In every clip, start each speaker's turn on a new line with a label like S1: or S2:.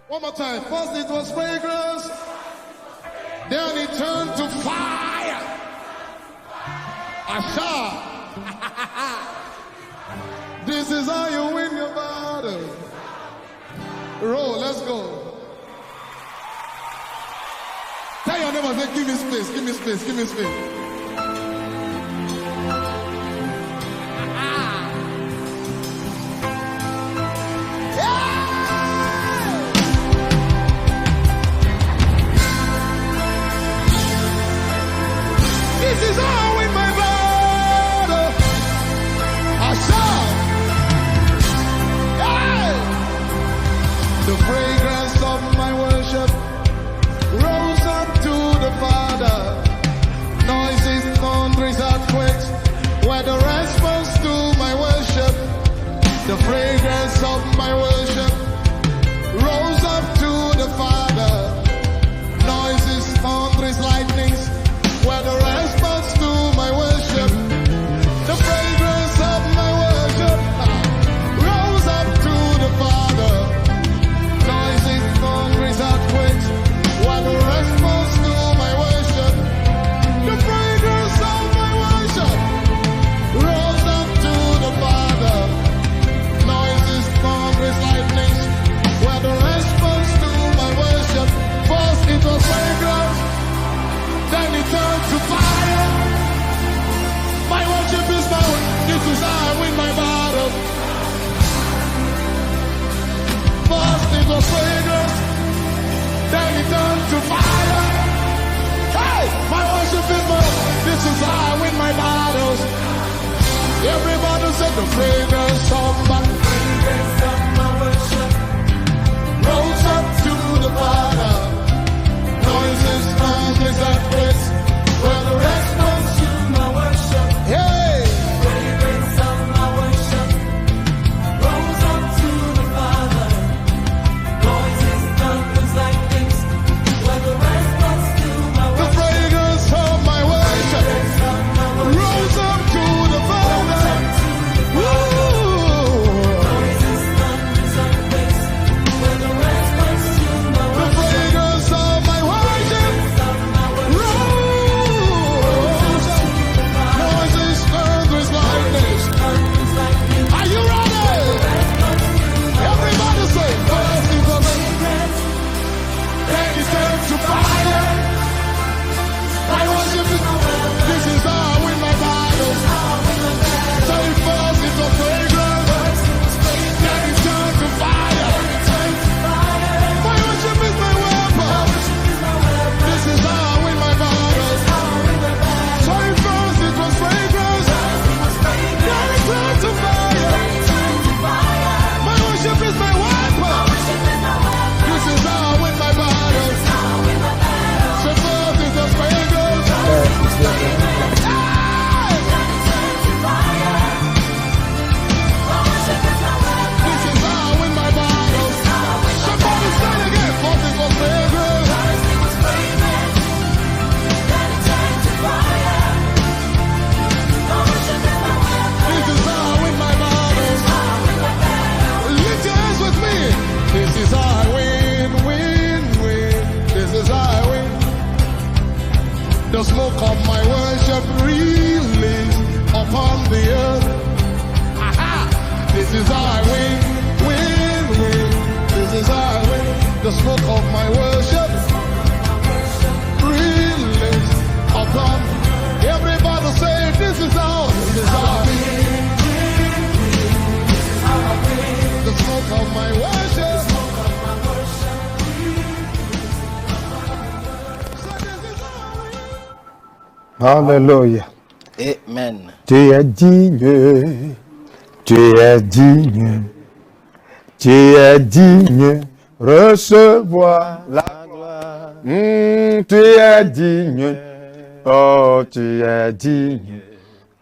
S1: One more time. First it was fragrance, then it turned to fire. Asha. This is how you win your battle. Roll, let's go. Tell your neighbor, say, give me space, give me space, give me space. This is how I win my battle. I shout. Hey! The fragrance of my worship rose up to the Father. Noises, thunders, earthquakes were the response to my worship. The fragrance of my worship rose up to the Father. Noises, thunders, lightnings were the response to my worship. The fragrance of my worship rose up to the Father. Noises, thunders, earthquakes were the response to my worship. The fragrance of my worship rose up to the Father. Noises, thunders, lightnings were the response to my worship. First it was fragrance, then it turned to fire. My worship is my way. This is how I win my battle. First it was fragrance, then it turned to fire. Hey, my worship is my way. This is how I win my battles. Everybody said the fragrance of my worship rose up to the Father. Noises, thunders, earthquakes were the response to my worship. Hey! Fragrance of my worship rose up to the Father. Noises, thunders, lightnings were the response to my worship. The fragrance of my worship rose up to the Father. Noises, thunders, earthquakes were the response to my worship. The fragrance of my worship rose up. Noises, thunders, lightnings. Are you ready? Everybody say, first it was fragrance, then it turned to fire. My worship is, this is how I win my battles. Say first it was fragrance, then it turned to fire. My worship is my weapon. This is how I win my battles. Say first it was fragrance, then it turned to fire. My worship is my weapon. This is how I win my battles. Say first it was fragrance. This is how I win my battles. Somebody say it again. First it was fragrance. This is how I win my battles. Lift your hands with me. This is how I win, win, win. This is how I win. The smoke of my worship release upon the earth. Aha! This is how I win, win, win. This is how I win. The smoke of my worship release upon. Everybody say, this is how. This is how I win. The smoke of my worship. Say, this is how I win.
S2: Hallelujah.
S3: Amen.
S2: Tu es digne, tu es digne, tu es digne, recevoir la
S3: gloire.
S2: Tu es digne, oh tu es digne,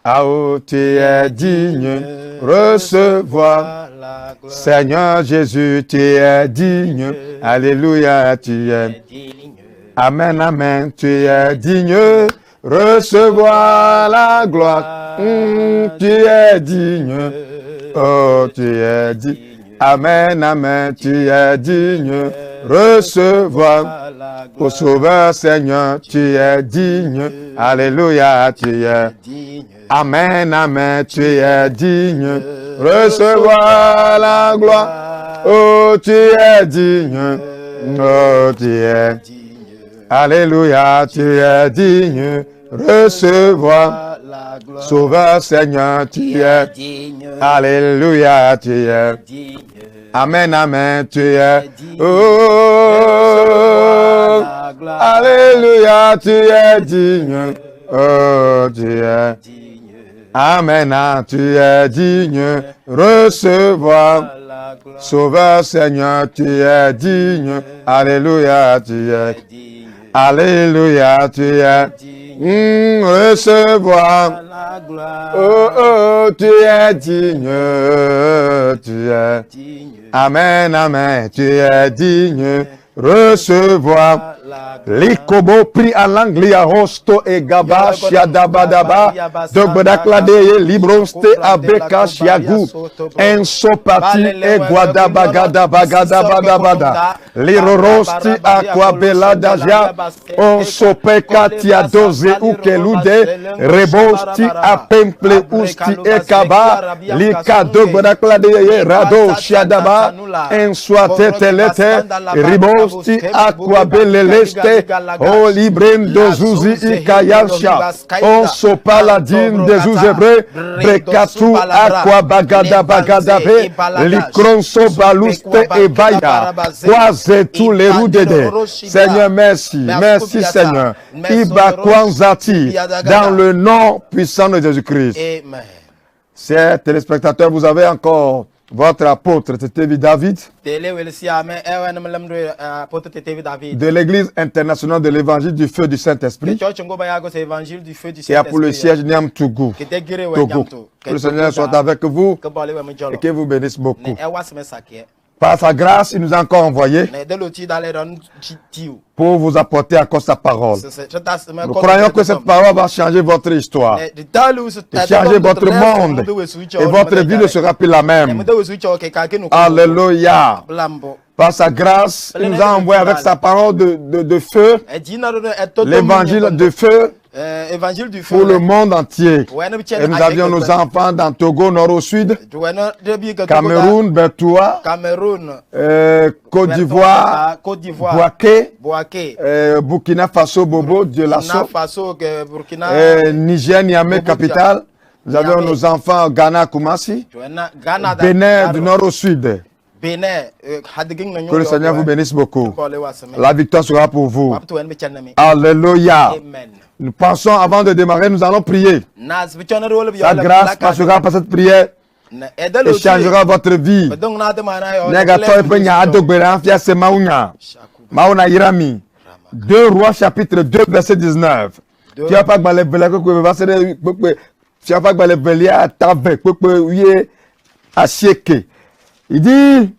S2: ah oh tu es digne, recevoir
S3: la gloire.
S2: Seigneur Jésus, tu es digne, alléluia, tu es
S3: Digne.
S2: Amen, amen, tu es digne, recevoir la gloire. Tu es digne, oh tu es digne. Amen, amen, tu es digne. Recevoir, ô Sauveur Seigneur, tu es digne. Alléluia, tu es
S3: digne.
S2: Amen, amen, tu es digne. Recevoir la gloire. Oh, tu es digne. Oh, tu es
S3: digne.
S2: Alléluia, tu es digne. Recevoir.
S3: La gloire.
S2: Sauveur Seigneur, tu es
S3: digne.
S2: Alléluia, tu es
S3: Digne.
S2: Amen, amen, tu es
S3: digne.
S2: Oh,
S3: La gloire.
S2: Alléluia, tu es digne. Oh, tu es
S3: Digne.
S2: Amen, tu es digne. Recevoir.
S3: La gloire.
S2: Sauveur Seigneur, tu es digne. Alléluia, tu es
S3: Digne.
S2: Alléluia, tu es recevoir.
S3: La gloire.
S2: Oh, oh, tu es digne. Tu es
S3: Digne.
S2: Amen, amen, tu es digne. Recevoir.
S3: La gloire.
S2: Likobo pris à l'anglia hosto et gaba shiadabadaba dogbadaklade libronste abeka shiagu ensopati e guadabagadabagada lirorosti aquabela daja onsopeca tiadoze ukelude rebosti apemple usti e kaba likado gbadaklade rado shiadaba ensoatetelete ribosti aquabelele oh librendo zuzi ikayasha on sopaladine des Hébreux brekatu aqua bagada bagadabe likronso baluste et baya croise tous les roues d'Éden. Seigneur, merci, merci Seigneur. Iba kwanzati dans le nom puissant de Jésus-Christ.
S3: Amen.
S2: Chers téléspectateurs, vous avez encore votre apôtre, c'était David, de l'Église internationale de l'Évangile du Feu du Saint-Esprit, qui a pour le siège Niam Togo. Que le Seigneur soit avec vous et qu'il vous bénisse beaucoup. Par sa grâce, il nous a encore envoyé pour vous apporter encore sa parole. Nous croyons que cette parole va changer votre histoire, et changer votre monde, et votre vie ne sera plus la même. Alléluia. Par sa grâce, il nous a envoyé avec sa parole de feu, l'évangile de feu, pour le monde entier. Et nous avions nos enfants dans Togo, nord au sud, Cameroun, Bertoua, Côte d'Ivoire, Bouaké, Burkina Faso, Bobo, Dieu-Lasso, Niger, Niamey, capitale. Nous avions nos enfants au Ghana, Kumasi, Bénin, du nord au sud. Que le Seigneur vous bénisse beaucoup. La victoire sera pour vous. Alléluia. Nous pensons, avant de démarrer, nous allons prier. Sa grâce passera par cette prière et changera votre vie. 2 Rois chapitre 2 verset 19. Il dit,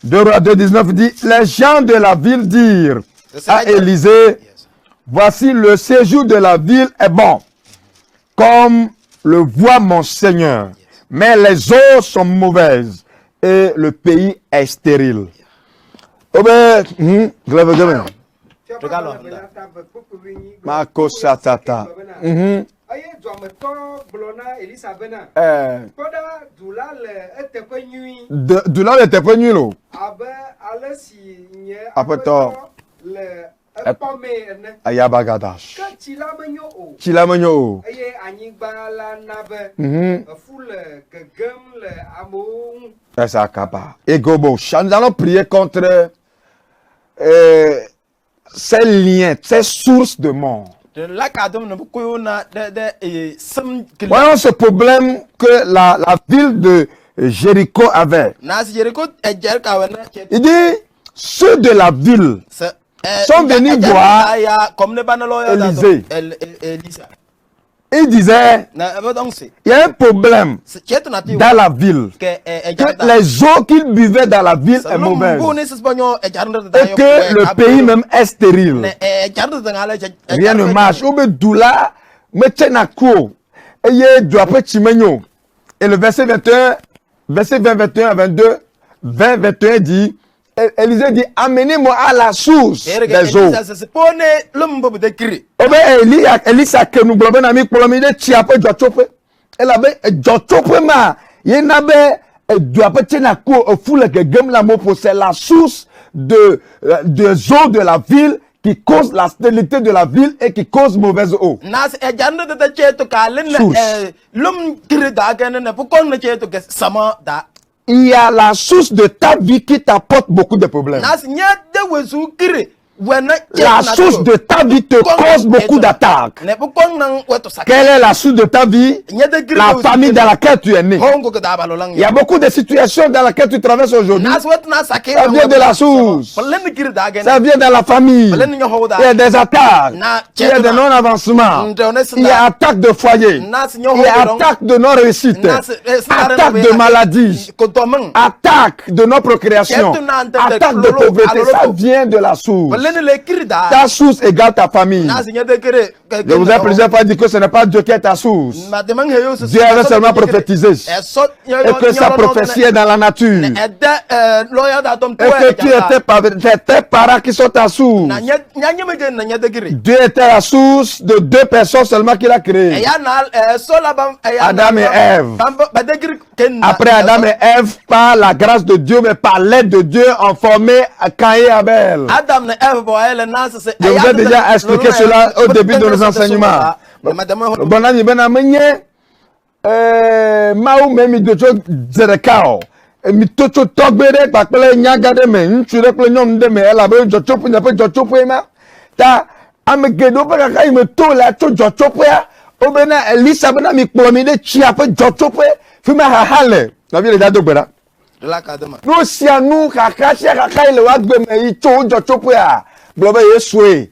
S2: 2 Rois 2, 19, il dit, les gens de la ville dirent à Élisée, voici le séjour de la ville est bon, comme le voit mon Seigneur, mais les eaux sont mauvaises et le pays est stérile. Doula le était venu là. Ayabagadash. Chilamenyo. Nous allons prier contre ces liens, ces sources de mort. Voyons ce problème que la ville de Jéricho avait. Il dit, ceux de la ville sont venus voir Élisée. Il disait, il y a un problème dans la ville, que les eaux qu'ils buvaient dans la ville sont mauvaises, et que le pays même est stérile. Rien ne marche. Et le verset 21, verset 20, 21 à 22, 20, 21 dit, Élisée dit, amenez-moi à la source des eaux. Elisa que nous blabons ami pour l'ami de Tiape Djochope. Elle avait Djochope ma. Yenabe Djochope Tienaku au foule que Gem la mopo. C'est la source des eaux de la ville qui cause la stérilité de la ville et qui cause mauvaise eau. Il y a la source de ta vie qui t'apporte beaucoup de problèmes. La source de ta vie te cause beaucoup d'attaques. Quelle est la source de ta vie? La famille dans laquelle tu es né. Il y a beaucoup de situations dans lesquelles tu traverses aujourd'hui. Ça vient de la source. Ça vient de la famille. Il y a des attaques. Il y a des non-avancements. Il y a attaques de foyer. Il y a attaques de non-réussite. Attaques de maladie. Attaques de non-procréation. Attaques de pauvreté. Ça vient de la source. Ta source égale ta famille. Je vous ai plusieurs fois dit que ce n'est pas Dieu qui est ta source. Dieu avait seulement prophétisé. Et que sa prophétie est dans la nature. Et que tu étais tes parents qui sont ta source. Dieu était la source de 2 personnes seulement qu'il a créées. Adam et Ève. Après Adam et Ève, par la grâce de Dieu, mais par l'aide de Dieu, ont formé Caïn et Abel. Je vous ai déjà expliqué cela au début de nos enseignements. Bon ami, ben amenye, maou memi dojo zerekao. Mi tocho togbere bakpele nyagade me, nchire kle nyom de me, ela be jochopu nyape jochopu ema. Ta amegedo pa kaka ime to la to jochopu ya. Obena Elisa bena mi klomide chiape jochopu. Fuma hahale. La vie les dado bera. No sia nu kaka chia kaka ile wagbe me icho jochopu ya. Blobe yeswe.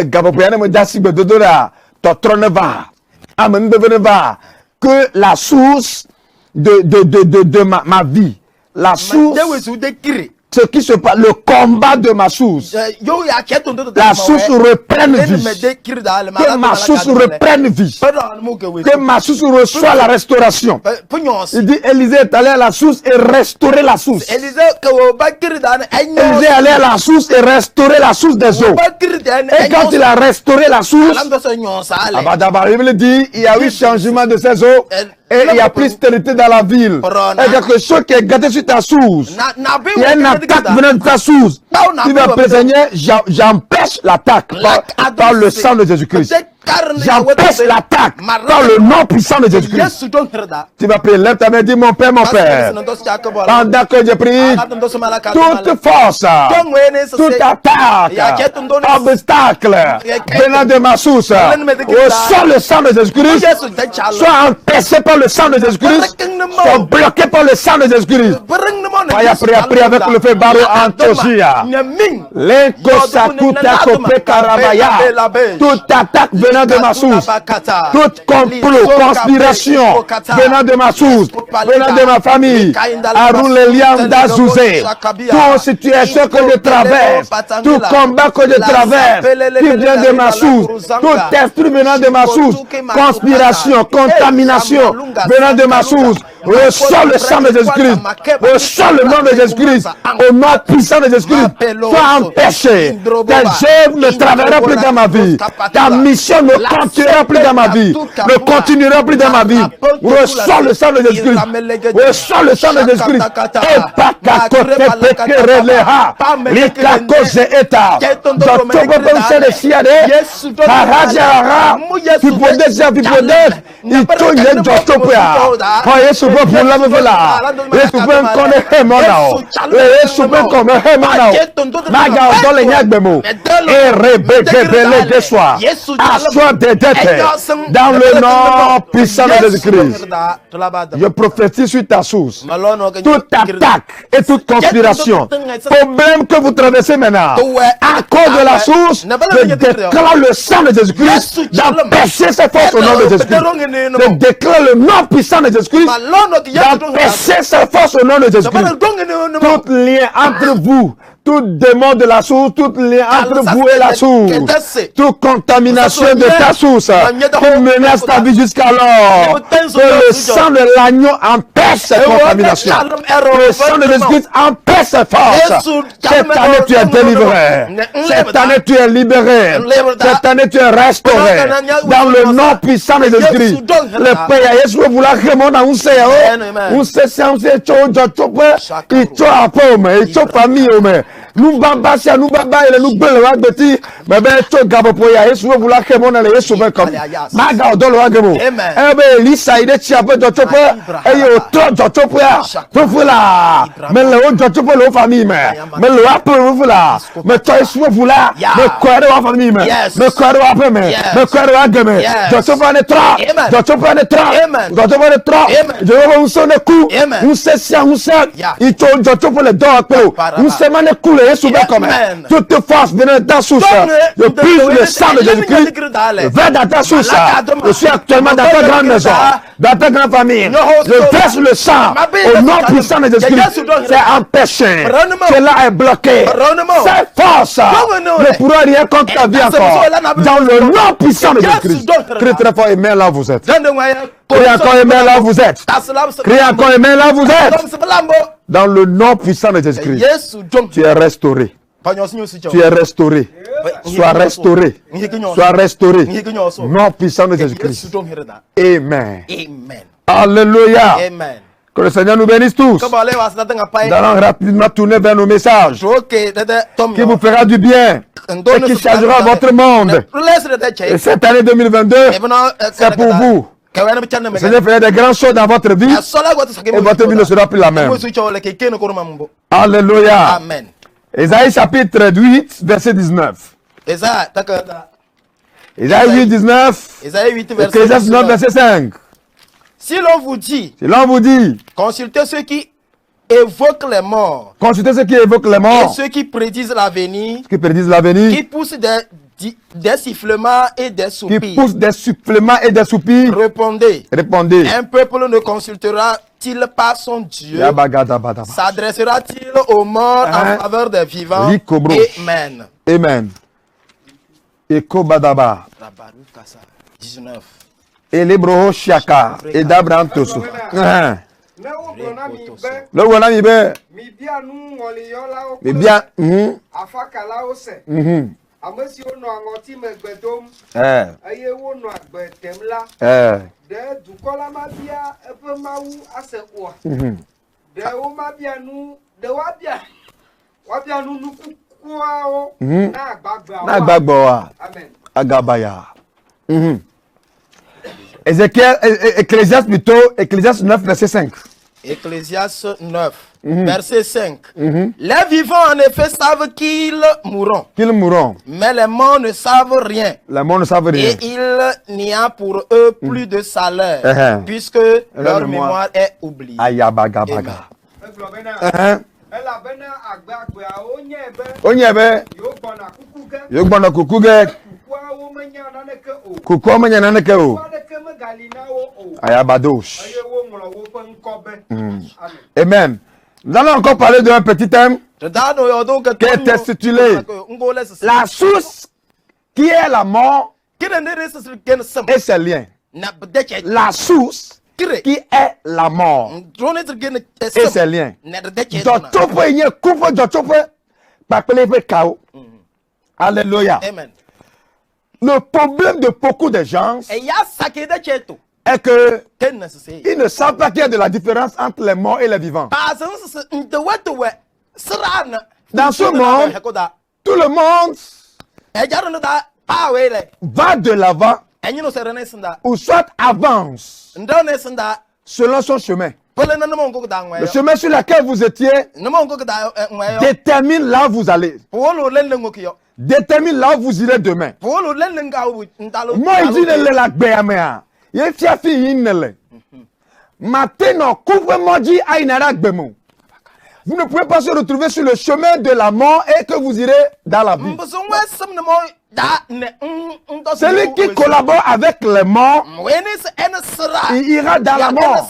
S2: Gabopoyane me dasi be dodora. Totrone va. Amen devene va. Que la source de ma vie, la source, ce qui se passe, le combat de ma source, la source reprenne vie, que ma source reprenne vie, que ma source reçoit la restauration. Il dit, Élisée est allé à la source et restaurer la source. Élisée est allé à la source et restaurer la source des eaux. Et quand il a restauré la source, la Bible dit, il y a eu changement de ces eaux. Et il y a plus de stérilité dans la ville. Et quelque chose qui est gâté sur ta source. Il y a une attaque venant de ta source. Tu vas présenter, j'empêche l'attaque par le sang de Jésus-Christ. J'empêche l'attaque par le nom puissant de Jésus-Christ. Tu vas prier, lève ta main, dis mon Père, pendant que je prie, toute force, toute attaque, obstacle venant de ma source, sans le sang de Jésus-Christ, soit empêché par le sang de Jésus-Christ, soit bloqué par le sang de Jésus-Christ. Prie avec le feu Baro Antosia. Toute attaque venant de ma source, toute complot, conspiration venant de ma source, venant de ma famille, Arouleliam d'Azouzé, toute situation que je traverse, tout combat que je traverse, qui vient de ma source, tout esprit venant de ma source, conspiration, contamination venant de ma source, ressort le sang de Jésus-Christ, ressort le nom de Jésus-Christ, au nom puissant de Jésus-Christ, sois empêché. Tes œuvres ne travailleront plus dans ma vie. Ta mission ne continuera plus dans ma vie. Ne continuera plus dans ma vie. Ressort le sang de Jésus-Christ. Ressort le sang de Jésus-Christ. Et pas côté pékere leha. Likakose eta. Docteur de siade. Harajara. Pipodesa pipodesa. Ito yen docteur. Yesu pour la mevela. Yesu pour connaître mon nom. Yesu pour connaître mon nom. Maga odole nyagbemo. Et rebekebele de soi. Assois des dettes dans le nom puissant de Jésus-Christ. Je prophétise sur ta source. Toute attaque et toute conspiration, problème que vous traversez maintenant, à cause de la source, je déclare le sang de Jésus-Christ d'empêcher ces forces au nom de Jésus-Christ. Je déclare le nom puissant de Jésus-Christ d'empêcher ces forces au nom de Jésus-Christ. Tout lien entre vous, tout démon de la source, tout lien entre vous et la source, toute contamination de ta source qui menace ta vie jusqu'alors. Que le sang de l'agneau empêche cette contamination. Que le sang de Jésus-Christ empêche cette force. Cette année tu es délivré. Cette année tu es libéré. Cette année tu es restauré. Dans le nom puissant de Jésus-Christ. Le Père Yesu voula remonter un seo. Un seo il cho apome, il cho famille ome. Nous baba sia nous baba ele nous bele wa gbeti me be cho gabo poya Yesu voula remonter le Yesu ben comme. Maga odolo wa gebo. Ebe Elisa ide chi ape do chope e yo tro do chope ya. Fufula. Me le o do chope lo famille me. Me le wa fufula. Me to Yesu voula. Me kwere wa famille me. Me kwere wa ape me. Me kwere wa geme. Do chope ne tra. Do chope ne tra. Do chope ne tra. Je veux un son de coup. Un sessia un sac. Il cho do chope le do ape. Un semane coup le Yesu ben comme. Toute force venant dans sous ça. Je prise le sang de Jésus-Christ. Va dans ta source. Je suis actuellement dans ta grande maison, dans ta grande famille. Je verse le sang au nom puissant de Jésus-Christ. C'est empêché. Cela est bloqué. C'est force ne pourra rien contre ta vie encore. Dans le nom puissant de Jésus-Christ. Criez très fort, amen là vous êtes. Criez encore, amen là vous êtes. Criez encore, amen là vous êtes. Dans le nom puissant de Jésus-Christ. Tu es restauré. Tu es restauré. Sois restauré. Sois restauré. Nom puissant de Jésus-Christ. Amen. Alléluia. Que le Seigneur nous bénisse tous. Nous allons rapidement tourner vers nos messages qui vous fera du bien et qui changera votre monde. Et cette année 2022, c'est pour vous. Le Seigneur fera des grandes choses dans votre vie et votre vie ne sera plus la même. Alléluia.
S3: Amen.
S2: Ésaïe chapitre 8, verset 19. Ésaïe 8, 19. Ecclésiaste 9, verset 5.
S3: Si l'on vous dit, consultez ceux qui évoquent les morts.
S2: Consultez ceux qui évoquent les morts.
S3: Et ceux qui prédisent l'avenir.
S2: Qui
S3: poussent des sifflements et des soupirs. Répondez. Un peuple ne consultera-t-il pas son Dieu? S'adressera-t-il aux morts en faveur des vivants? Amen.
S2: Amen. Eko badaba.
S3: 19.
S2: Et les brohos chiaka. Et d'abrantosu. Le voilà mi be. Mi bien.
S4: Amesi ono angoti megbedom. Aye wono agbetemla. De dukola mabia epe mawu asekwa. De o mabia nu de wabia nu nukukua o na agbagba wa. Amen.
S2: Agabaya. Ézéchiel, Ecclésiaste plutôt, Ecclésiaste 9 verset 5.
S3: Ecclésiaste 9, verset 5. Les vivants en effet savent qu'ils mourront. Mais les morts ne savent rien. Et il n'y a pour eux plus de salaire, puisque leur mémoire est oubliée.
S2: Amen. Nous allons encore parler d'un petit thème qui est intitulé la source qui est la mort et ses liens. La source qui est la mort et ses liens. Alléluia. Le problème de beaucoup de gens est que ils ne savent pas qu'il y a de la différence entre les morts et les vivants. Dans ce monde, tout le monde va de l'avant ou soit avance selon son chemin. Le chemin sur lequel vous étiez détermine là où vous allez. Détermine là où vous irez demain. Moi, je dis la béamea. Il y a fille Maintenant, couvre-moi dit à Bemo. Vous ne pouvez pas se retrouver sur le chemin de la mort et que vous irez dans la vie. Celui qui collabore avec les morts, il ira dans la mort.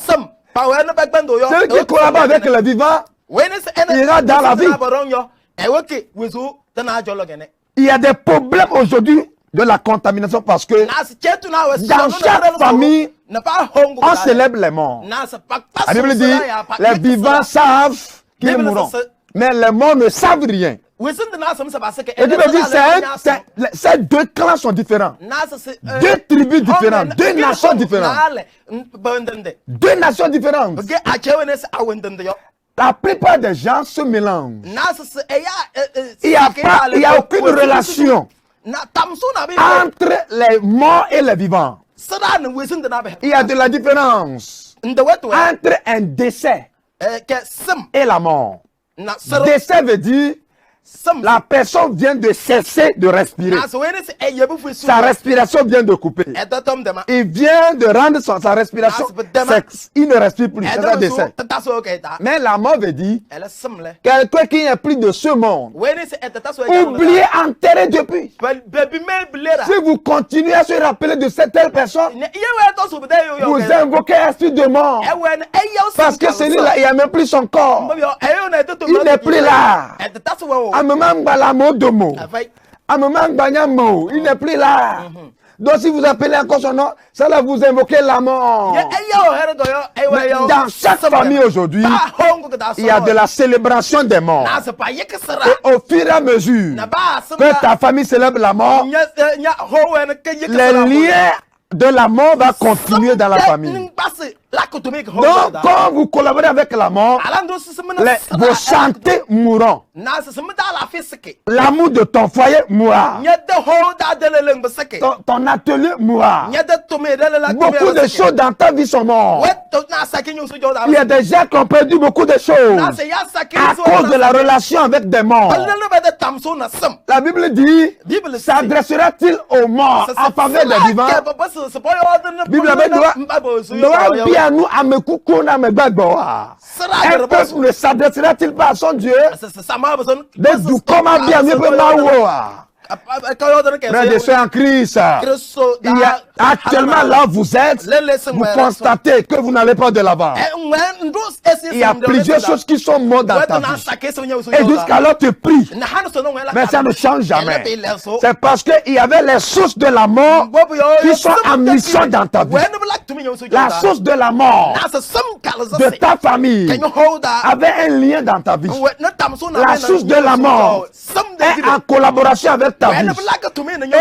S2: Celui qui collabore avec les vivants, il ira dans la vie. Il y a des problèmes aujourd'hui de la contamination parce que dans chaque famille, on célèbre les morts. La Bible dit, les vivants savent qu'ils mourront, mais les morts ne savent rien. Et Dieu me dit, ces deux clans sont différents. Deux tribus différentes, deux nations différentes. Deux nations différentes. La plupart des gens se mélangent. Il n'y a aucune relation entre les morts et les vivants. Il y a de la différence entre un décès et la mort. Décès veut dire la personne vient de cesser de respirer. Sa respiration vient de couper. Il vient de rendre sa respiration sexe. Il ne respire plus. C'est un décès. Mais la mort veut dire quelqu'un qui n'est plus de ce monde. Oublié, enterré depuis. Si vous continuez à se rappeler de cette telle personne, vous invoquez l'esprit de mort. Parce que celui-là, il n'y a même plus son corps. Il n'est plus là. Il n'est plus là. Donc si vous appelez encore son nom, ça là vous invoquez la mort. Mais dans chaque famille aujourd'hui, il y a de la célébration des morts. Et au fur et à mesure que ta famille célèbre la mort, les liens de la mort va continuer dans la famille. Donc, quand vous collaborez avec la mort, vos santé mourront. L'amour de ton foyer mourra. Ton atelier mourra. Beaucoup de choses dans ta vie sont mortes. Il y a des gens qui ont perdu beaucoup de choses à cause de la relation avec des morts. La Bible dit, s'adressera-t-il aux morts en faveur des vivants? La Bible doit bien nous à me coucou na me bagboa. Un peuple ne s'adressera-t-il pas à son Dieu? De du comment bien mieux peut maoua. Frères et sœurs en Christ, il y a actuellement là où vous êtes, vous constatez que vous n'allez pas de l'avant. Il y a plusieurs choses qui sont mortes dans ta vie. Et jusqu'alors tu pries, mais ça ne change jamais. C'est parce qu'il y avait les sources de la mort qui sont en mission dans ta vie. La source de la mort de ta famille avait un lien dans ta vie. La source de la mort est en collaboration avec ta vie.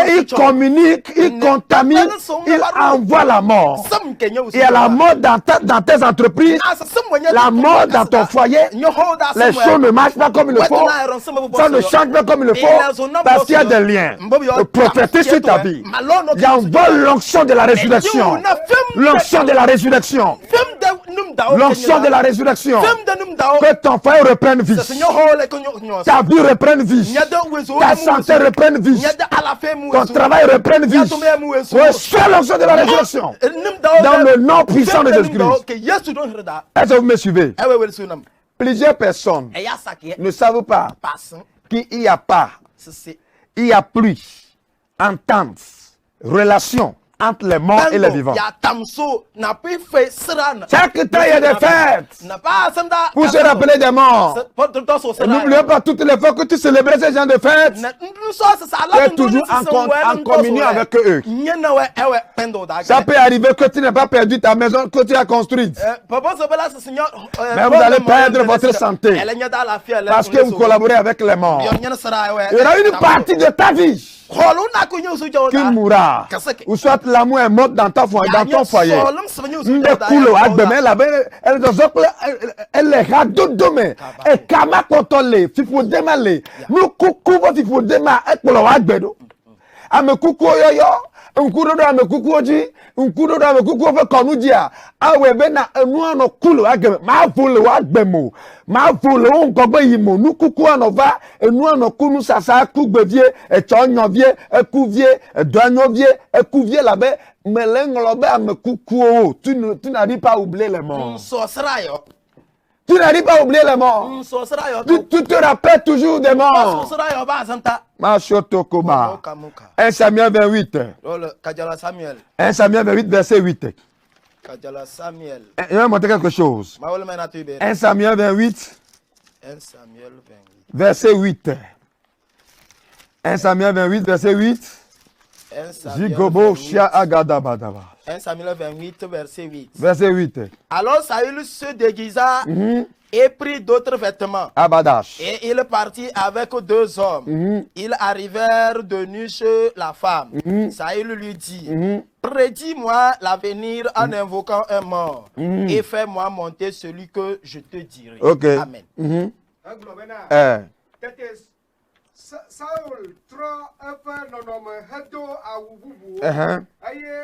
S2: Et il communique, il contamine, il envoie la mort. Il y a la mort dans tes entreprises, la mort dans ton foyer. Les choses ne marchent pas comme il le faut. Ça ne change pas comme il le faut. Parce qu'il y a des liens. Le prophète sur ta vie. Il envoie l'onction de la résurrection. L'onction de la résurrection. L'onction de la résurrection. Que ton foyer reprenne vie. Ta vie reprenne vie. Ta santé reprenne vie. Ton travail reprenne vie. Reçois l'onction de la résurrection. Dans le nom puissant de Jésus-Christ. Est-ce que vous me suivez? Plusieurs personnes ne savent pas qu'il n'y a pas, il n'y a plus entente, relation entre les morts et les vivants. Chaque temps, il y a des fêtes pour se rappeler des morts. N'oubliez pas toutes les fois que tu célébrais ces gens de fêtes, tu es toujours en communion avec eux. Ça peut arriver que tu n'aies pas perdu ta maison que tu as construite. Mais vous allez perdre votre santé parce que vous collaborez avec les morts. Il y aura une partie de ta vie qui mourra. Ou soit l'amour est mort dans ton foyer. Elle est radodome. Et kama kotole. Fifu demale. Nous coucou fifu dema. Et pour le wagbedo. Ame coucou yo. Nkudo ame coucou oji. Nkudo ame coucou fe konudia. Awe bena enu no kulo agbe. Ma vole wagbemo. Ma vole on gogbe yimo. Nu coucou anova. Enu no kunu sasa kugbevie. E chonyovie. E kuvie. E douanovie. E kuvie labe. Melenglobe ame coucou. Tu n'arrives pas à oublier les morts. Tu n'arrives pas à oublier les morts. Tu te rappelles toujours des morts. Machotokoba. 1 Samuel 28. 1 Samuel 28, verset 8. Je vais montrer quelque chose. 1 Samuel 28.
S3: 1 Samuel 28.
S2: Verset 8. 1 Samuel 28, verset 8.
S3: 1 Samuel 28, verset 8.
S2: Verset 8.
S3: Alors Saül se déguisa et prit d'autres vêtements.
S2: Abadash.
S3: Et il partit avec 2 hommes. Ils arrivèrent de nus chez la femme. Saül lui dit, prédis-moi l'avenir en invoquant un mort et fais-moi monter celui que je te dirai.
S2: Ok.
S3: Amen.
S4: Saul tro efe nonome hedo awu bubu aye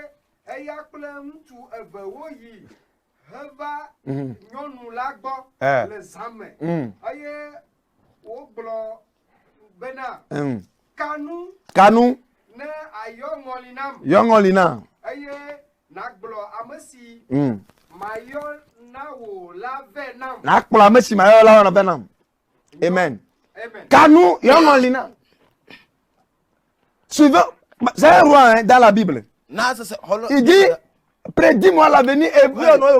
S4: eya kple ŋutsu eve wo yi heva nyɔnu la gbɔ le zame aye wo gblɔ bena kanu ne ayɔ ŋɔli nam aye nagblɔ ame si mayɔ na wo la vɛ nam
S2: nakplɔ ame si mayɔ la vɛ nam. Amen. Kanu Yongolina. Suivant, c'est un roi hein, dans la Bible. Il dit, prédis-moi l'avenir et évoque-moi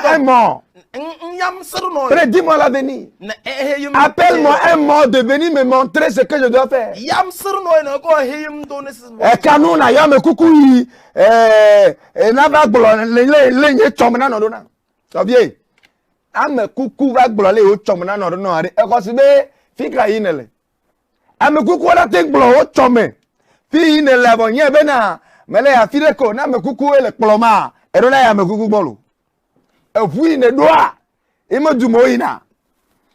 S2: un mort. Prédis-moi l'avenir. Appelle-moi un mort de venir me montrer ce que je dois faire. Kanu na yame kukui na va gbolo le nye chomna no na. Ça vient. Ame kuku va gblɔ o tsɔme na nɔ ɖe nɔ aɖe ekɔsi be fika yi ne le ame kuku la te gblɔ o tsɔme fi yi ne le abɔ nye bena mele afi ɖe ko na ame kuku le kplɔ ma eɖo na ame kuku gbɔ lo eʋu yi ne ɖoa eme du mo yina.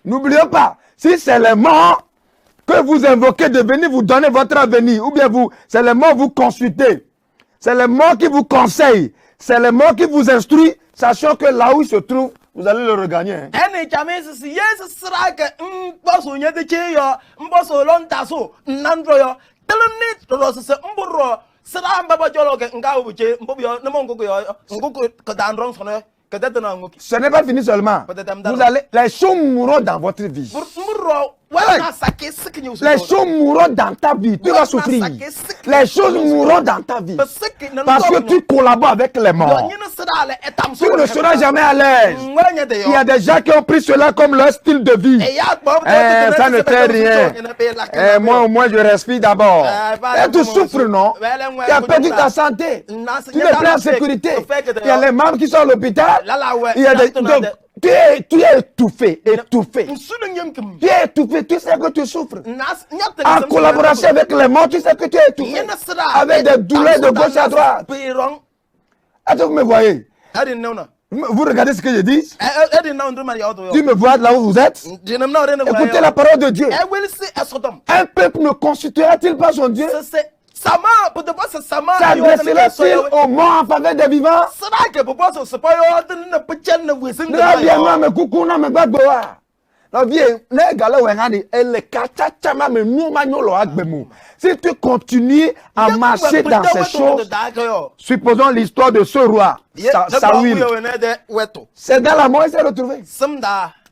S2: N'oubliez pas, si c'est le mort que vous invoquez de venir vous donner votre avenir, ou bien c'est le mort vous consultez, c'est le mort qui vous conseille, c'est le mort qui vous instruit, sachant que là où il se trouve vous allez le regagner. Hein? Ce n'est pas fini seulement. Vous allez, les choses mourront dans votre vie. Les choses mourront dans ta vie. Tu vas souffrir. Les choses mourront dans ta vie. Parce que tu collabores avec les morts. Tu ne seras jamais à l'aise. Il y a des gens qui ont pris cela comme leur style de vie. Ça ne fait rien. Moi, au moins, je respire d'abord. Et tu souffres, non? Tu as perdu ta santé. Tu n'es plus en sécurité. Il y a les membres qui sont à l'hôpital. Il y a des... Donc, tu es étouffé. Tu es étouffé, tu sais que tu souffres. En collaboration avec les morts, tu sais que tu es étouffé. Avec des douleurs de gauche à droite. Est-ce que vous me voyez? Vous regardez ce que je dis? Tu me vois là où vous êtes? Écoutez la parole de Dieu. Un peuple ne constituera-t-il pas son Dieu? S'adressera-t-il aux morts en faveur des vivants? Si tu continues à marcher dans ces choses, supposons l'histoire de ce roi, Saül, c'est dans la mort qu'il s'est retrouvé.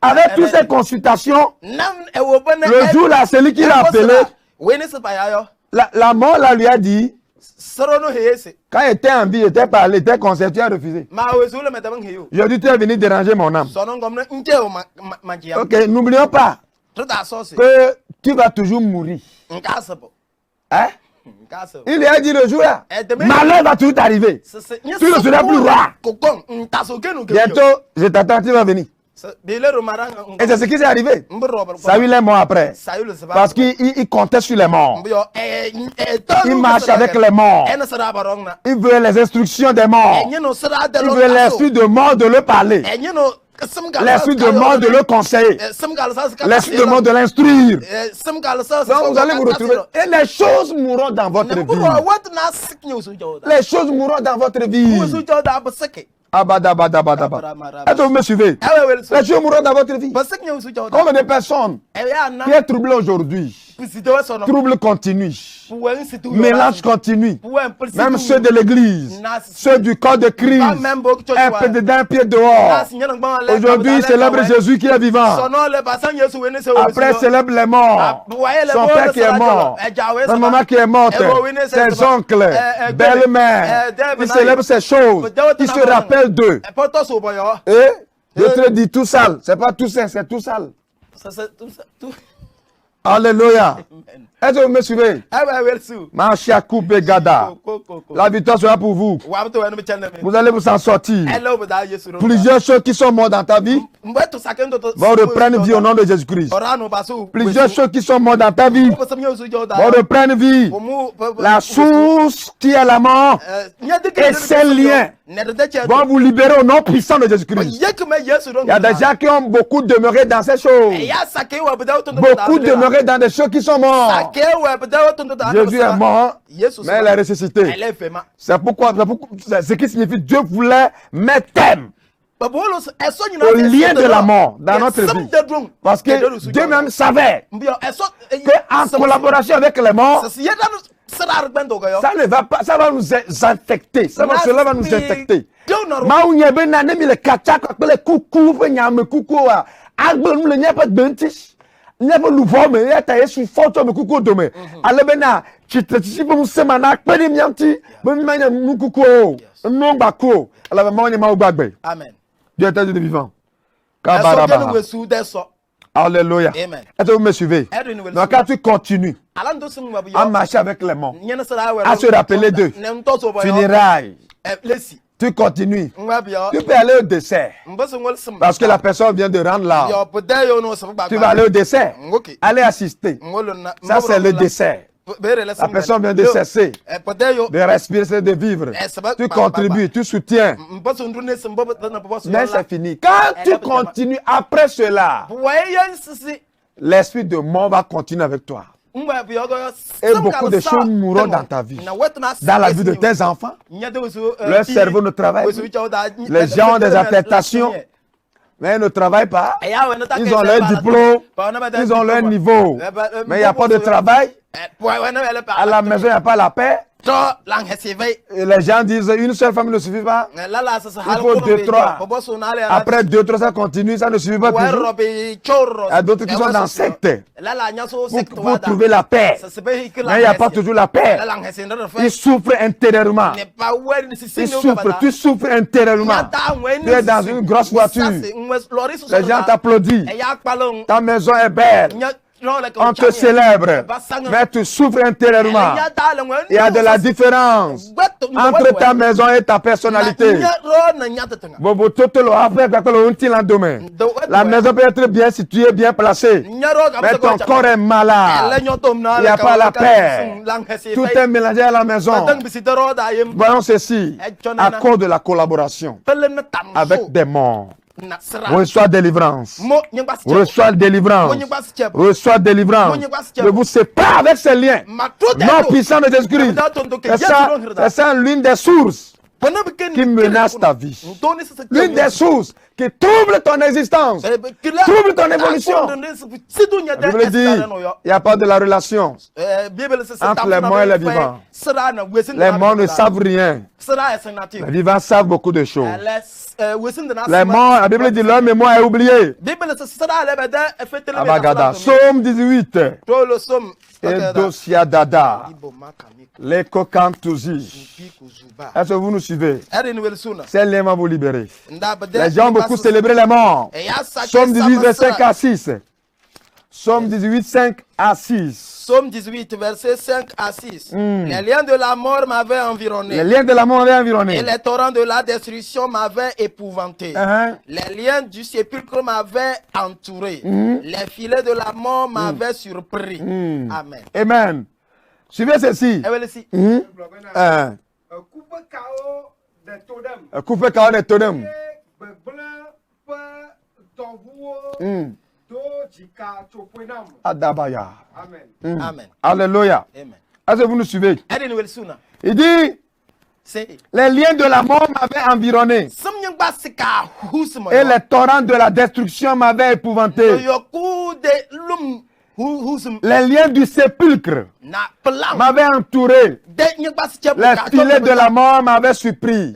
S2: Avec toutes ces consultations, le jour là, celui qui l'a appelé, la mort là lui a dit, quand il était en vie, il était parlé, il était concerté, il a refusé. Je dis, tu es venu déranger mon âme. Ok, n'oublions pas que tu vas toujours mourir. Hein? Il lui a dit le jour là, malheur va toujours t'arriver. Tu ne seras plus roi. Bientôt, je t'attends, tu vas venir. Et c'est ce qui s'est arrivé. Saül est mort après. Parce qu'il comptait sur les morts. Il marche avec les morts. Il veut les instructions des morts. Il veut l'esprit de mort de le parler. L'esprit de mort de le conseiller. L'esprit de mort de l'instruire. Donc vous allez vous retrouver. Et les choses mourront dans votre vie. Les choses mourront dans votre vie. Est-ce que vous me suivez? Les choses mourront dans votre vie. Combien de personnes qui est troublées aujourd'hui? Trouble continue. Mélange continue. Même ceux de l'église, ceux du corps de Christ, un peu dedans, un pied dehors. Aujourd'hui, ils célèbrent Jésus qui est vivant. Après, ils célèbrent les morts. Son père qui est mort, sa maman qui est morte, ses oncles, belle-mère. Ils célèbrent ces choses. Ils se rappellent d'eux. Je te dis tout sale. C'est pas tout sain, c'est tout sale.
S3: C'est tout ça. Tout.
S2: Alléluia. Est-ce que vous me suivez? Machiakou Begada. La victoire sera pour vous. Vous allez vous en sortir. Plusieurs choses qui sont mortes dans ta vie vont reprendre vie au nom de Jésus-Christ. Plusieurs choses qui sont mortes dans ta vie vont reprendre vie. La source qui est la mort et ses liens vont vous libérer au nom puissant de Jésus-Christ. Il y a des gens qui ont beaucoup demeuré dans ces choses. Beaucoup demeuré dans des choses qui sont mortes. Jésus est mort, mais il est ressuscité. C'est pourquoi, ce qui signifie Dieu voulait mettre thème au lien de la mort dans notre vie. Parce que Dieu même savait qu'en collaboration avec les morts, ça ne va pas, ça va nous infecter. Cela va nous infecter. Never lu vome eta yesu foto me kuku dome alebena chitati bo semana pedi mianti bo mi manya mukuku no gbako alaba ma ma gbagbe. Amen. Dieu est Dieu vivant. Kabaraba. Alléluia. Est-ce que vous me suivez? Donc quand tu continues à marcher avec les morts, à se rappeler d'eux, funérailles, tu continues. Tu peux aller au dessert. Parce que la personne vient de rendre l'âme. Tu vas aller au dessert. Aller assister. Ça, c'est le dessert. La personne vient de cesser de respirer, de vivre. Tu contribues, tu soutiens. Mais c'est fini. Quand tu continues après cela, l'esprit de mort va continuer avec toi. Et beaucoup de choses mourront dans ta vie. Dans la vie de tes enfants, leur cerveau ne travaille plus. Les gens ont des affectations, mais ils ne travaillent pas. Ils ont leur diplôme, ils ont leur niveau, mais il n'y a pas de travail. À la maison, il n'y a pas la paix. Et les gens disent une seule femme ne suffit pas. Il faut 2, 3. Après 2, 3, ça continue, ça ne suffit pas toujours. Il y a d'autres qui sont dans secte. Pour trouver la paix. Mais il n'y a pas toujours la paix. Ils souffrent intérieurement. Tu souffres intérieurement. Tu es dans une grosse voiture. Les gens t'applaudissent. Ta maison est belle. On te célèbre, mais tu souffres intérieurement. Il y a de la différence entre ta maison et ta personnalité. La maison peut être bien située, bien placée, mais ton corps est malade. Il n'y a pas la paix. Tout est mélangé à la maison. Voyons ceci, à cause de la collaboration avec des morts. Reçois délivrance. Reçois délivrance. Reçois délivrance. Je vous sépare avec ces liens. Non puissant de Jésus-Christ. C'est ça l'une des sources qui menace ta vie. L'une des sources qui trouble ton existence. Trouble ton évolution. La Bible dit, il n'y a pas de la relation entre les morts et les vivants. Les morts ne savent rien. Les vivants savent beaucoup de choses. Les morts, la Bible dit, leur mémoire est oubliée. Abagada. Psaume 18. Et Dosia Dada. Les Kokantouzi. Est-ce que vous nous suivez? C'est les vont vous libérer. Les gens ont beaucoup célébré les morts. Psaume 18, verset 5 à 6. Psaume 18, 5 à 6.
S3: Psaume 18, verset 5 à 6. Les liens de la mort m'avaient environné.
S2: Les liens de la mort m'avaient environné.
S3: Et les torrents de la destruction m'avaient épouvanté. Les liens du sépulcre m'avaient entouré. Les filets de la mort m'avaient surpris. Amen.
S2: Amen. Suivez ceci. Coupe KO de totem. Adabaya.
S3: Amen. Amen.
S2: Alléluia.
S3: Amen.
S2: Est-ce que vous nous suivez? Il dit, les liens de la mort m'avaient environné. Et les torrents de la destruction m'avaient épouvanté. Les liens du sépulcre m'avaient entouré. Les filets de la mort m'avaient surpris.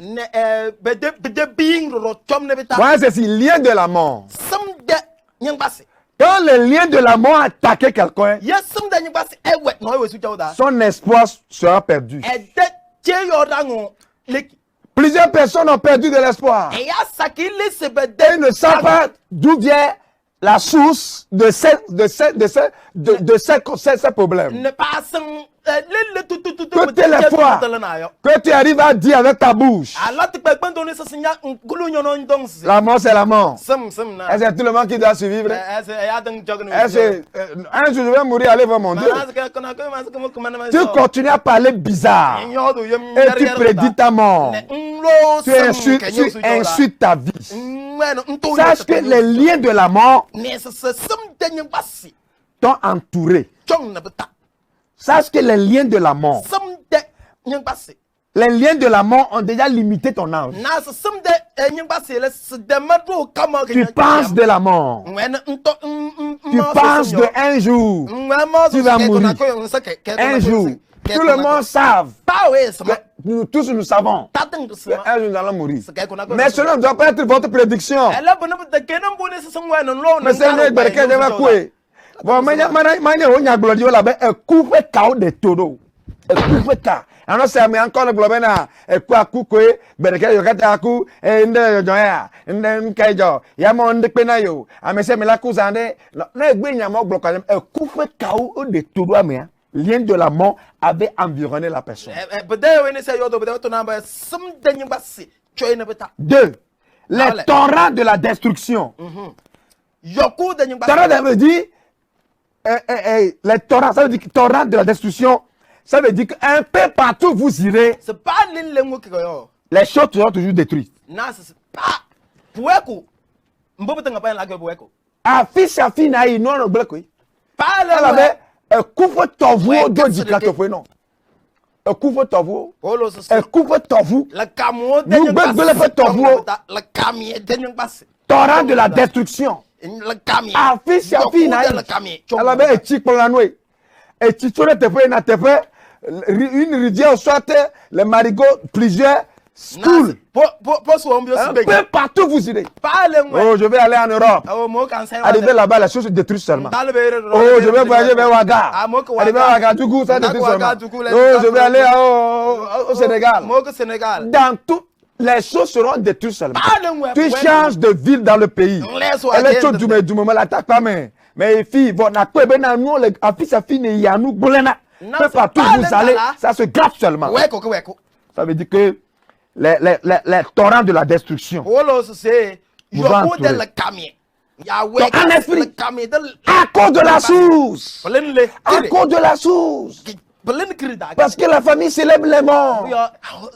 S2: Voyez ceci, liens de la mort. Quand les liens de la mort attaquaient quelqu'un, son espoir sera perdu. Plusieurs personnes ont perdu de l'espoir. Ils ne savent pas d'où vient la source de ces problèmes. Que téléphone, que tu arrives à dire avec ta bouche. La mort, c'est la mort. Est-ce que tout le monde qui doit survivre? Est-ce que un jour je vais mourir, aller voir mon Dieu? Tu continues à parler bizarre et tu prédis ta mort. Tu insultes ta vie. Sache que les liens de la mort t'ont entouré. Sache que les liens de la mort, les liens de la mort ont déjà limité ton âge. Tu penses de la mort. Tu penses de un jour, tu vas mourir. Un jour. Tout le monde savent. Nous tous nous savons. Un jour nous allons mourir. Mais cela ne doit pas être votre prédiction. Mais c'est le mec qui va couper. Bon, mais coupe cao de todo. Coupe cao. Alors c'est encore le problème là. Quoi couper? Bereke yokata ku. Inde joya. Inde kaijo. Yamo inde penayo. Amese me la kuzande. Na gbe nyamo blocage. Coupe cao de todo amia. Lien de la mort avait environné la personne. 2. Les torrents de la destruction. Torrent veut dire les torrents, ça veut dire torrent de la destruction. Ça veut dire qu'un peu partout vous irez, les choses seront toujours détruites. Affiche à finaï, non, non, bloc, oui. Couvre ton vous de dictateur, non. Couvre ton vous. Couvre ton vous. Nous besoin ton vous. Torrent de la destruction. Affiche à finaï. Alors, ben, tu pour la nuit. Et tu serais te fait, une rivière, soit les marigots, plusieurs schools. Un peu partout vous irez. Oh, je vais aller en Europe. Arriver là-bas, la chose se détruit seulement. Oh, je vais voyager vers Ouaga. Arriver à Ouagadougou, ça détruit seulement. Oh, je vais aller au Sénégal. Dans toutes les choses seront détruites seulement. Tu changes de ville dans le pays. Elle est chaude du moment, l'attaque pas, mais fille, voilà, quoi, ben, nous, les affiches, ça finit, il y a nous, bolena. Peu partout vous allez, ça se gâte seulement. Ça veut dire que les torrents de la destruction vous vont entourer. En esprit, à cause de la source, à cause de la source, parce que la famille célèbre les morts,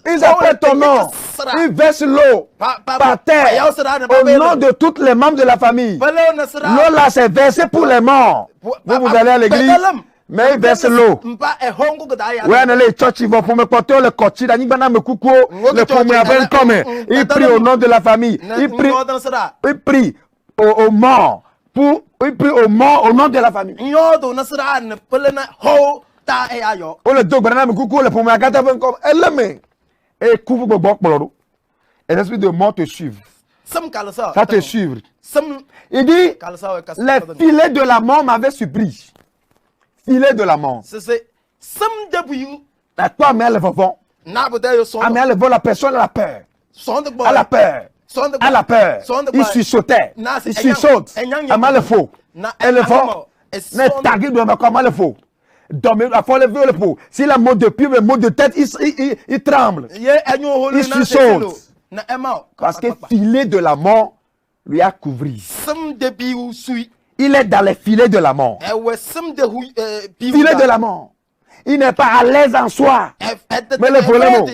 S2: ils appellent ton nom, ils versent l'eau par terre au nom de tous les membres de la famille. L'eau là c'est versé pour les morts. Vous allez à l'église, mais ils versent l'eau. Ouais, dans les church, ils vont pour me porter le coach, le premier comme ils prient au nom de la famille, ils prient aux morts, ils prient aux morts au nom de la famille. Oh, le dos, le coucou, le premier gâteau, comme elle l'aime. Et couvre le boc, et l'esprit de mort te suivre. Ça te suivre. Il dit, les filets de la mort m'avaient surpris. Filets de la mort. À quoi, mais elles vont. Ah, mais elles vont, la personne a la peur. À la peur. À la peur. Il chuchotait. Il chuchote. À mal le faux. Elle vont. Les tagués doivent comment le faux. Dormir, il faut lever le pot. S'il a mot de pied, le mot de tête, il tremble. Il chuchote. Parce que filet de la mort lui a couvert. Il est dans les filets de la mort. Filet de la mort. Il n'est pas à l'aise en soi. Mais le problème,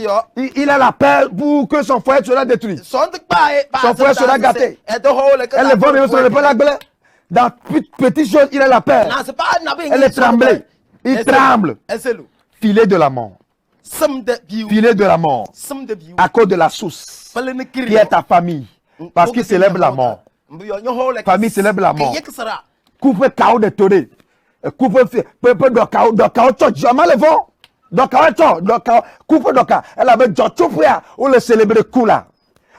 S2: il a la peur pour que son foyer sera détruit. Son foyer sera gâté. Elle le voit, mais on ne peut la gueuler. Dans petites choses, il a la peur. Elle est tremblée. Il tremble. Filet de la mort. Filet de la mort. À cause de la source qui est ta famille. Parce qu'il célèbre la mort. Famille célèbre la mort. Coupe cao de toré. Coupe peu de cao. De cao tchot. Jamais le vent. De cao tchot. Coupe de cao. Elle avait déjà tout fait. On le célèbre coup là.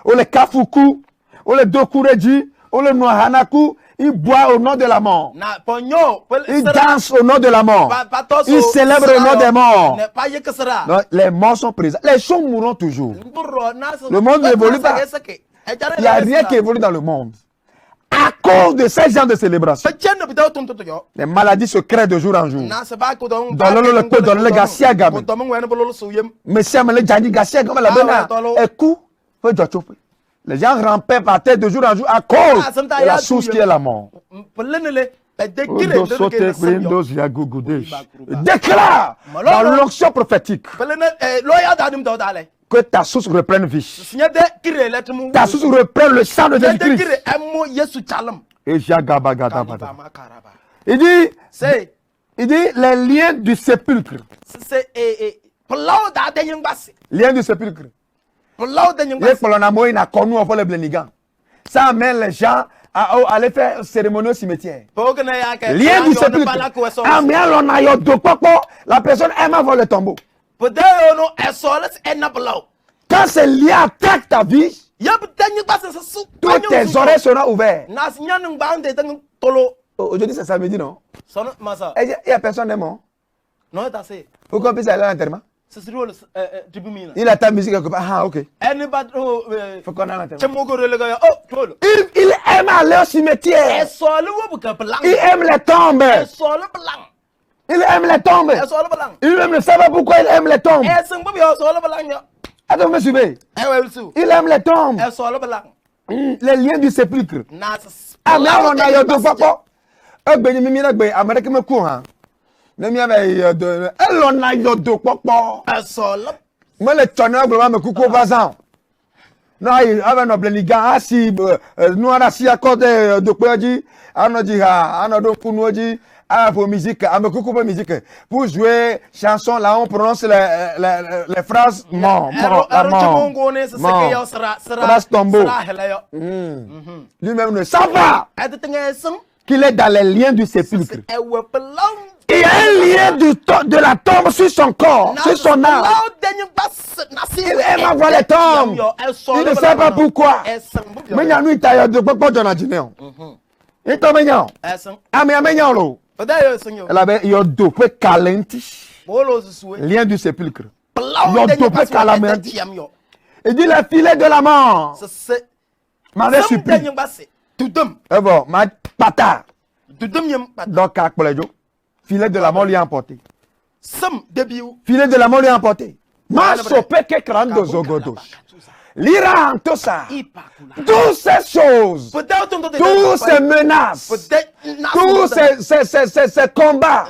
S2: On le kafoukou. On le dokureji. On le noahanaku. Il boit au nom de la mort. Il danse au nom de la mort. Il célèbre au nom des morts. Donc, les morts sont présents. Les choses mourront toujours. Le monde n'évolue pas. Il n'y a rien qui évolue dans le monde. À cause de ces gens de célébration, les maladies se créent de jour en jour. Dans le peu, dans le Garcia Gamme. Monsieur Amele Djani Garcia Gamme, la bena. Écoute, les gens rampaient par terre de jour en jour à cause de la source qui est la mort. Déclare dans l'onction prophétique que ta source reprenne vie. Ta source reprenne le sang de Jésus-Christ. Il dit les liens du sépulcre. Liens du sépulcre. Ça amène les gens à aller faire cérémonie au cimetière. Lien du sépulcre. La personne aime avoir le tombeau. Quand ce lien attaque ta vie, toutes tes oreilles seront ouvertes. Aujourd'hui c'est samedi, non? Il n'y a personne de mort. Faut qu'on puisse aller à l'enterrement. Il attend musique quelque part. Ah, ok. Faut qu'on aille à l'enterrement. Il aime aller au cimetière. Il aime les tombes. Il aime les tombes. Il ne sait pas pourquoi il aime les tombes. Attends, me suivez. Il aime les tombes. Les liens du sépulcre. Ah, mais on a eu deux papas. Amérique me courant. Elle en a eu deux papas. Moi, les tonnerres, me coucou bazan. Non, il avait nos blénigas. Si nous avons assis à côté de quoi dit, on a dit, on a dit, ah, pour musique, à me coucou pour musique. Pour jouer chanson, là, on prononce les phrases mort, phrase tombeau. Lui-même ne sait pas qu'il est dans les liens du sépulcre. Il y a un lien de la tombe sur son corps, sur son âme. Il aime avoir les tombes. Il ne sait pas pourquoi. Mais il y a une taille de quoi de la dîner. Il est mignon. Ah, mais mignon, elle avait dopé calenti. Lien du sépulcre. Dopé calenti. Il dit le filet de la mort. M'avait supplié. Et bon, ma pata. Donc, filet de la mort lui a emporté. Filet de la mort lui a emporté. Ma sopé que crando zogodos. L'Iran, tout ça. Toutes ces choses. Toutes ces menaces. Tous ces combats.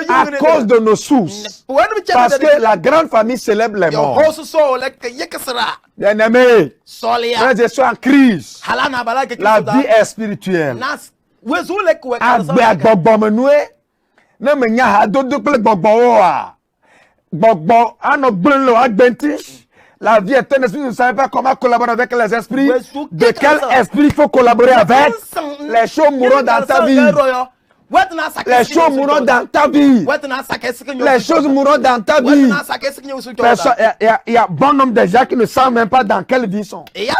S2: À cause de nos sources. Parce que la grande famille célèbre les morts. Bien-aimés, frères et sœurs en crise, la vie est spirituelle. La vie est un esprit, vous ne savez pas comment collaborer avec les esprits. De quel esprit il faut collaborer avec? Les choses mourront dans ta vie. Les choses mourront dans ta vie. Les choses mourront dans ta vie. Il y a bon nombre de gens qui ne savent même pas dans quelle vie ils sont. Ils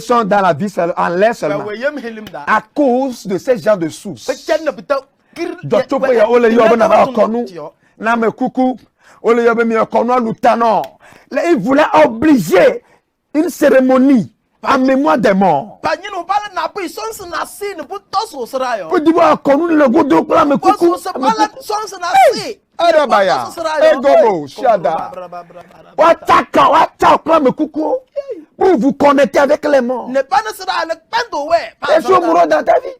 S2: sont dans la vie en l'air seulement. À cause de ces gens de sources. Il voulait obliger une cérémonie en mémoire des morts. Pour vous connecter avec les morts. Les choses mourront dans ta vie.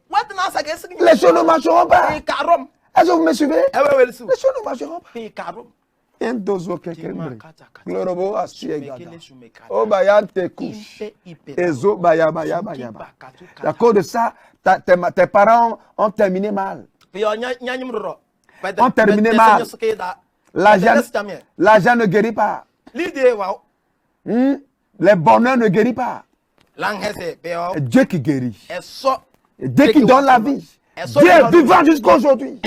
S2: Les choses ne marcheront pas. Est-ce que vous me suivez? Les choses ne marcheront pas. À cause de ça, tes parents ont terminé mal. L'argent ne guérit pas. Les bonheurs ne guérissent pas. Dieu qui guérit. Dieu qui donne la vie. Dieu est vivant jusqu'à aujourd'hui.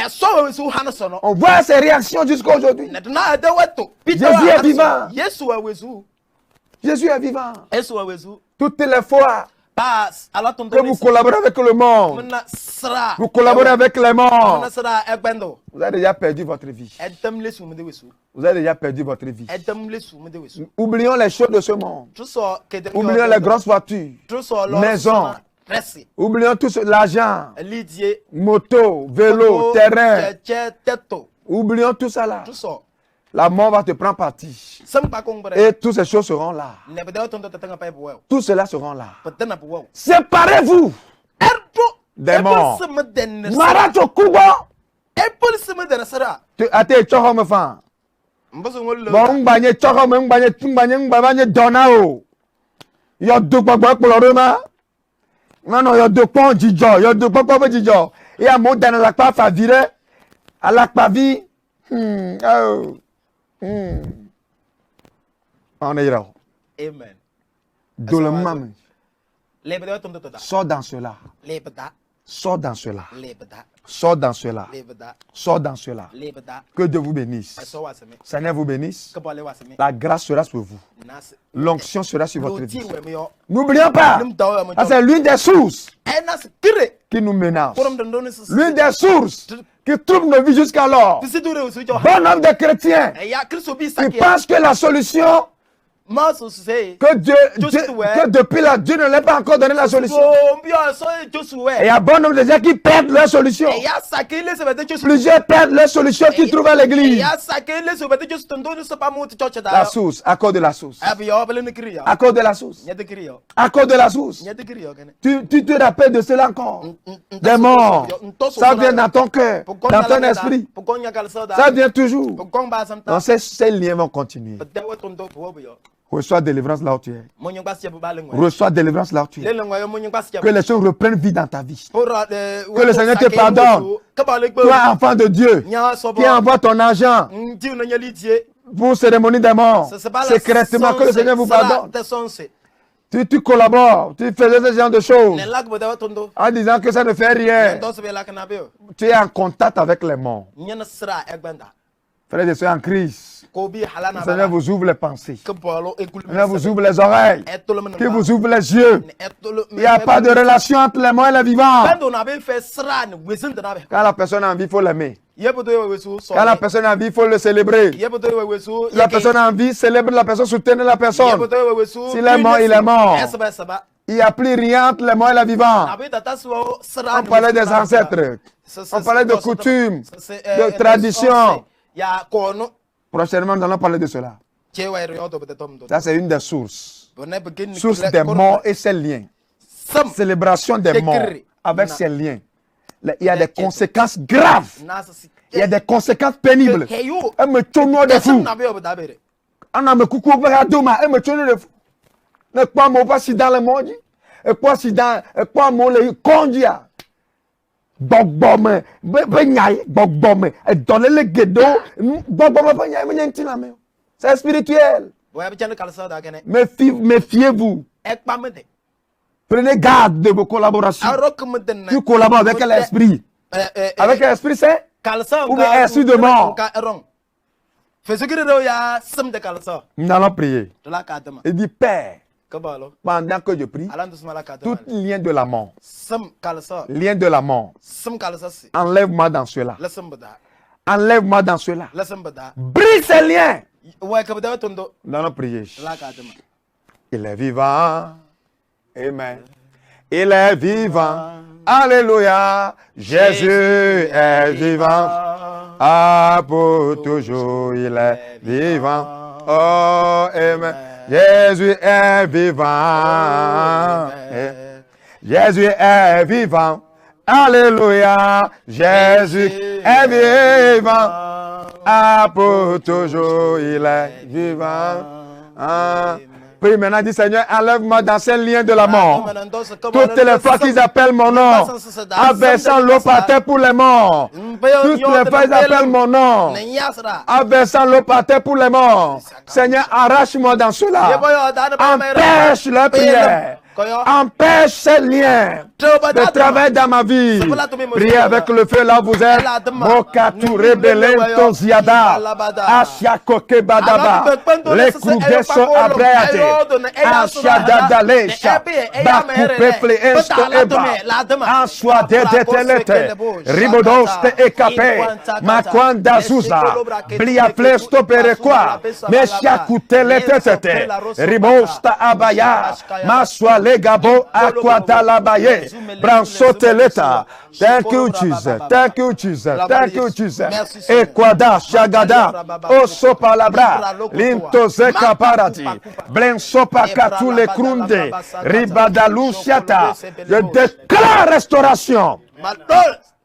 S2: On voit ses réactions jusqu'à aujourd'hui. Jésus est vivant. Jésus est vivant. Toutes les fois Que vous collaborez avec le monde. Vous collaborez avec les morts. Vous avez déjà perdu votre vie. Vous avez déjà perdu votre vie. Oublions les choses de ce monde. Oublions les grosses voitures, maisons. Oublions tout l'argent, moto, vélo, terrain. Oublions tout ça là. La mort va te prendre parti. Et toutes ces choses seront là. Tout cela seront là. Séparez-vous des morts. Marato Kuba. Tu as été chorom fan. Bon, mbanye chorom, mbanye donao. Yo deux papa pour le rema. Non, yo deux pont djijo, yo deux papa djijo. Et à mon dans la part fa virer à la pavi. On est là.
S3: Amen.
S2: Sors dans cela. Sors dans cela. Sors dans cela. Sors dans cela. Que Dieu vous bénisse. Seigneur vous bénisse. La grâce sera sur vous. L'onction sera sur votre vie. N'oublions pas, c'est l'une des sources qui nous menace. L'une des sources qui trouve nos vies jusqu'alors. Bon nombre de chrétiens qui pensent que la solution, que depuis là, Dieu ne l'a pas encore donné la solution. Et il y a bon nombre de gens qui perdent leur solution. Plusieurs perdent leur solution qu'ils trouvent à l'église. La source, à cause de la source. À cause de la source. À cause de la source. Tu te rappelles de cela encore. Des morts. Ça vient dans ton cœur, dans ton esprit. Ça vient toujours. Donc ces liens vont continuer. Reçois délivrance là où tu es. Reçois délivrance là où tu es. Que les choses reprennent vie dans ta vie. Que le Seigneur te pardonne. Toi, enfant de Dieu, qui envoie ton argent pour cérémonie des morts, secrètement, que le Seigneur vous pardonne. Tu collabores, tu faisais ce genre de choses en disant que ça ne fait rien. Tu es en contact avec les morts. Frères et sœurs en crise. Le Seigneur vous ouvre les pensées. Le Seigneur vous ouvre les oreilles. Qu'il vous ouvre les yeux. Il n'y a pas de relation entre les morts et les vivants. Quand la personne a envie, il faut l'aimer. Quand la personne a envie, il faut le célébrer. La personne a envie, célèbre la personne, soutenez la personne. S'il est mort, il est mort. Il n'y a plus rien entre les morts et les vivants. On parlait des ancêtres. On parlait de coutumes, de traditions. Prochainement, nous allons parler de cela. Ça, c'est une des sources. Source des morts et ses liens. Célébration des morts avec ses liens. Il y a des conséquences graves. Il y a des conséquences pénibles. Elle me tourne de fou. On a me coucou à Doma. Elle me tourne de fou. Ne pas me passer dans le monde. Et pas si dans. Et pas me conduire. Bogbome, bogbome, et donner le guédo, c'est spirituel. Méfiez-vous. Prenez garde de vos collaborations. Tu collabores avec l'esprit. Avec l'esprit, c'est ou l'esprit de mort. Nous allons prier. Il dit, Père, pendant que je prie, tout lien de la mort, enlève-moi dans cela. Enlève-moi dans cela. Brise ces liens. Nous allons prier. Il est vivant. Amen. Il est vivant. Alléluia. Jésus est vivant. Ah, pour toujours, il est vivant. Oh, amen. Jésus est vivant. Jésus est vivant. Alléluia. Jésus est vivant. Ah, pour toujours, il est vivant. Ah. Prie maintenant, dit Seigneur, enlève-moi dans ces liens de la mort. Toutes les fois qu'ils appellent mon nom, en versant l'eau par terre pour les morts. Toutes les fois qu'ils appellent mon nom, en versant l'eau par terre pour les morts. Seigneur, arrache-moi dans cela. Empêche leur prière. empêche ces liens de travailler dans ma vie. Priez avec le feu là où vous êtes. Mokatu rebelento ziada. Ashakoke badaba. Les krugeso abreate. Ashada lesha. Bakupe fleesto eba. Answa dedetelete. Ribodoste ekape. Makwanda zuza. Blia flesto perekwa. Meshakutelete tete. Ribosta abaya. Maswa legabo aquadalabaye. Bransoteleta. Thank you, Jesus. Thank you, Jesus. Thank you, Jesus. Equada, Shagada, Oso Palabra, Lintoze Caparati, Blensopa Katule Krunde, Ribadalou Siata. Je déclare restauration.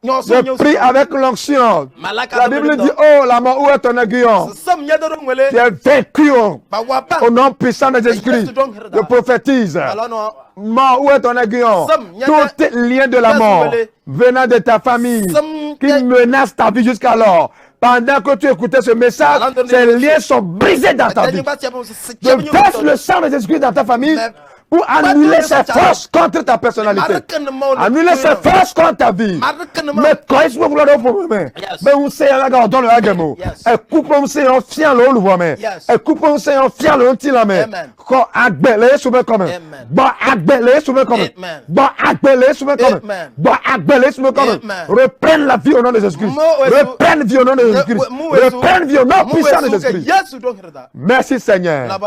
S2: Je prie avec l'onction. La Bible dit, oh, la mort, où est ton aiguillon? Tu es vaincu au nom puissant de Jésus-Christ. Je prophétise. Mort, où est ton aiguillon? Tout lien de la mort venant de ta famille qui menace ta vie jusqu'alors. Pendant que tu écoutais ce message, ces liens sont brisés dans ta vie. Je verse le sang de Jésus-Christ dans ta famille pour annuler ces forces contre ta personnalité. Annuler ces forces contre ta vie. Mais quand il se voit le problème, mais on sait dans le agamo. Et coupe on sait on fiant le voit mais. Et coupe on sait on fiant le petit la mais. Quand agbelé souvent comme. Bon agbelé souvent comme. Bon agbelé souvent comme. Bon agbelé souvent comme. Reprenne la vie au nom de Jésus-Christ. Reprenne vie au nom de Jésus-Christ. Reprenne vie au nom puissant de Jésus-Christ. Merci Seigneur.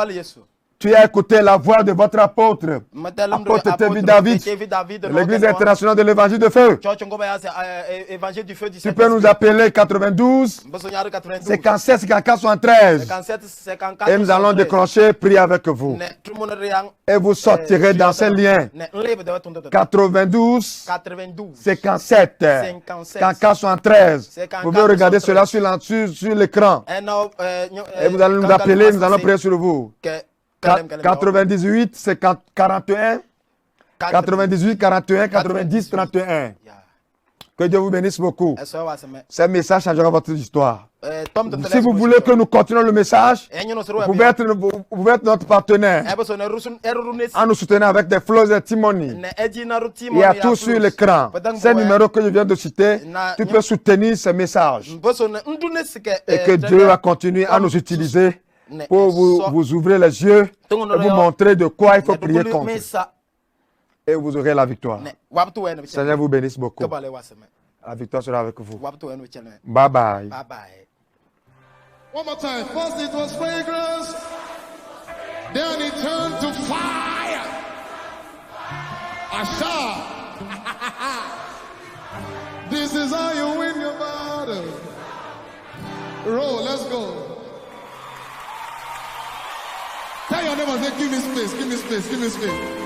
S2: Tu as écouté la voix de votre apôtre, apôtre David, l'église internationale de l'évangile de feu. Tu peux nous appeler 92, 57, 54, 73. Et nous allons déclencher, prier avec vous. Et vous sortirez dans ces liens. 92, 57, 54, 73. Vous pouvez regarder cela sur l'écran. Et vous allez nous appeler, nous allons prier sur vous. 98, c'est 41, 98, 41, 90, 31. Que Dieu vous bénisse beaucoup. Ce message changera votre histoire. Si vous voulez que nous continuions le message, vous pouvez être notre partenaire en nous soutenant avec des flows et testimonies. Il y a tout sur l'écran. Ces numéros que je viens de citer, tu peux soutenir ce message. Et que Dieu va continuer à nous utiliser pour vous ouvrir les yeux et vous montrer de quoi il faut prier contre. Et vous aurez la victoire. Seigneur vous bénisse beaucoup. La victoire sera avec vous. Bye bye.
S1: One more time. First it was fragrance, then it turned to fire. Asha. This is how you win your battle. Roll, let's go. Tell your neighbor, say, give me space, give me space, give me space.